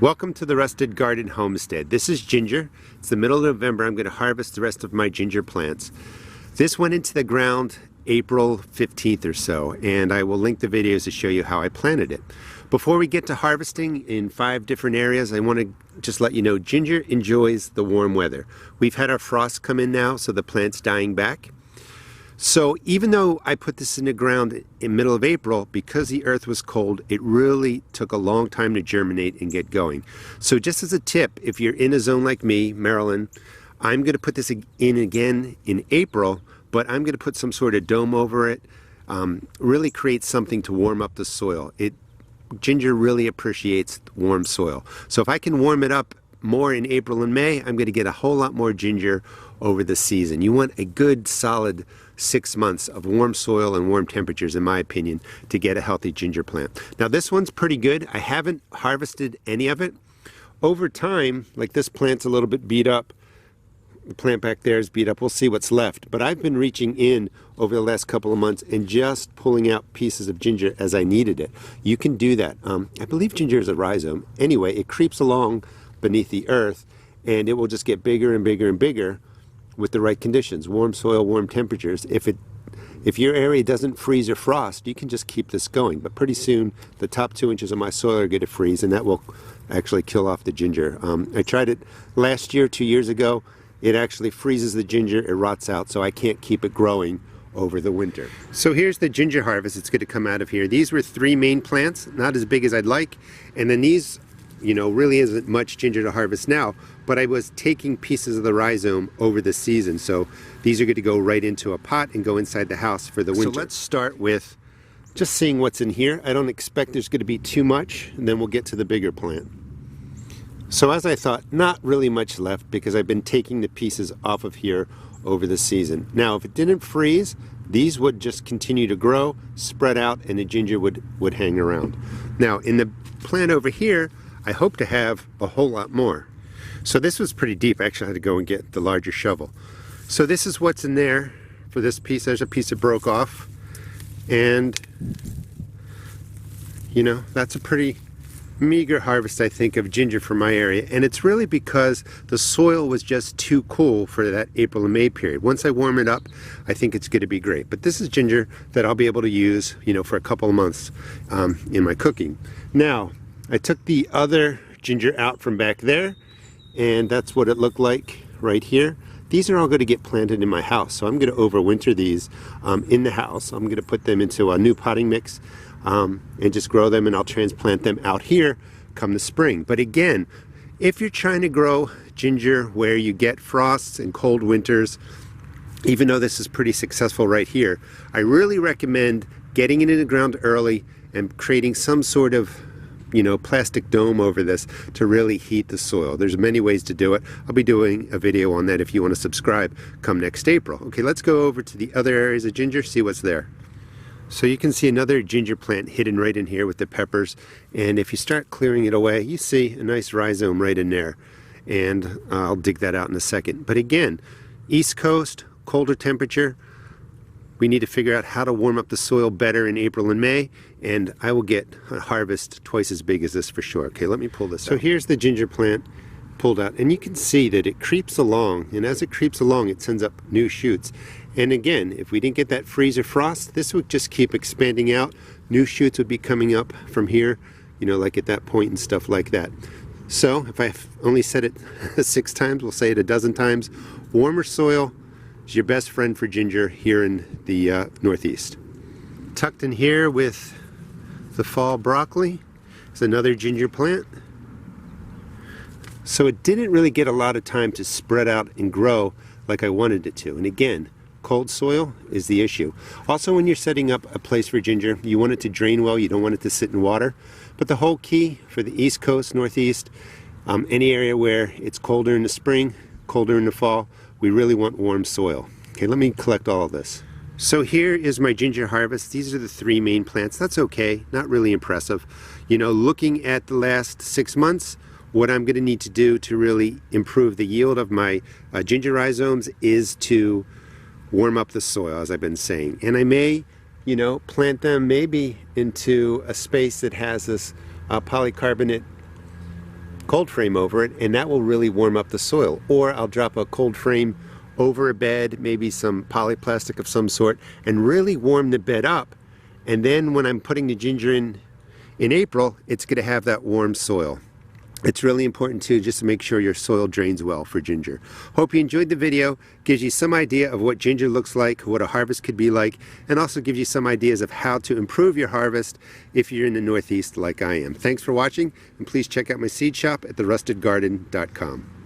Welcome to the Rusted Garden Homestead. This is ginger. It's the middle of November. I'm going to harvest the rest of my ginger plants. This went into the ground April 15th or so, and I will link the videos to show you how I planted it. Before we get to harvesting in 5 different areas, I want to just let you know ginger enjoys the warm weather. We've had our frost come in now, so the plant's dying back. So even though I put this in the ground in middle of April, because the earth was cold, it really took a long time to germinate and get going. So just as a tip, if you're in a zone like me, Maryland, I'm going to put this in again in April, but I'm going to put some sort of dome over it, really create something to warm up the soil. Ginger really appreciates warm soil. So if I can warm it up more in April and May, I'm going to get a whole lot more ginger over the season. You want a good solid 6 months of warm soil and warm temperatures, in my opinion, to get a healthy ginger plant. Now this one's pretty good. I haven't harvested any of it. Over time, like this plant's a little bit beat up. The plant back there is beat up. We'll see what's left. But I've been reaching in over the last couple of months and just pulling out pieces of ginger as I needed it. You can do that. I believe ginger is a rhizome. Anyway, it creeps along beneath the earth and it will just get bigger and bigger and bigger with the right conditions, warm soil, warm temperatures. If your area doesn't freeze or frost, you can just keep this going. But pretty soon, the top 2 inches of my soil are going to freeze, and that will actually kill off the ginger. I tried it last year, 2 years ago. It actually freezes the ginger, it rots out, so I can't keep it growing over the winter. So here's the ginger harvest. It's going to come out of here. These were 3 main plants, not as big as I'd like, and then these, really isn't much ginger to harvest now, but I was taking pieces of the rhizome over the season, so these are going to go right into a pot and go inside the house for the winter. So let's start with just seeing what's in here. I don't expect there's going to be too much, and then we'll get to the bigger plant. So as I thought, not really much left because I've been taking the pieces off of here over the season. Now, if it didn't freeze, these would just continue to grow, spread out, and the ginger would hang around. Now, in the plant over here, I hope to have a whole lot more. So this was pretty deep. I actually had to go and get the larger shovel. So this is what's in there for this piece. There's a piece that broke off. And, that's a pretty meager harvest, I think, of ginger for my area. And it's really because the soil was just too cool for that April and May period. Once I warm it up, I think it's going to be great. But this is ginger that I'll be able to use, for a couple of months in my cooking. Now, I took the other ginger out from back there, and that's what it looked like right here. These are all going to get planted in my house, so I'm going to overwinter these in the house. I'm going to put them into a new potting mix and just grow them, and I'll transplant them out here come the spring. But again, if you're trying to grow ginger where you get frosts and cold winters, even though this is pretty successful right here, I really recommend getting it in the ground early and creating some sort of plastic dome over this to really heat the soil. There's many ways to do it. I'll be doing a video on that if you want to subscribe come next April. Okay, let's go over to the other areas of ginger, see what's there. So you can see another ginger plant hidden right in here with the peppers, and if you start clearing it away, you see a nice rhizome right in there, and I'll dig that out in a second. But again, East Coast, colder temperature, we need to figure out how to warm up the soil better in April and May, and I will get a harvest twice as big as this for sure. Okay, let me pull this out. So here's the ginger plant pulled out, and you can see that it creeps along, and as it creeps along, it sends up new shoots. And again, if we didn't get that freeze or frost, this would just keep expanding out. New shoots would be coming up from here, like at that point and stuff like that. So if I've only said it 6 times, we'll say it a dozen times. Warmer soil is your best friend for ginger here in the Northeast. Tucked in here with the fall broccoli is another ginger plant. So it didn't really get a lot of time to spread out and grow like I wanted it to. And again, cold soil is the issue. Also, when you're setting up a place for ginger, you want it to drain well, you don't want it to sit in water. But the whole key for the East Coast, Northeast, any area where it's colder in the spring, colder in the fall, we really want warm soil. Okay, let me collect all of this. So here is my ginger harvest. These are the 3 main plants. That's okay, not really impressive. Looking at the last 6 months, what I'm going to need to do to really improve the yield of my ginger rhizomes is to warm up the soil, as I've been saying. And I may, plant them maybe into a space that has this polycarbonate cold frame over it, and that will really warm up the soil. Or I'll drop a cold frame over a bed, maybe some polyplastic of some sort, and really warm the bed up. And then when I'm putting the ginger in April, it's going to have that warm soil. It's really important too, just to make sure your soil drains well for ginger. Hope you enjoyed the video. Gives you some idea of what ginger looks like, what a harvest could be like, and also gives you some ideas of how to improve your harvest if you're in the Northeast like I am. Thanks for watching, and please check out my seed shop at therustedgarden.com.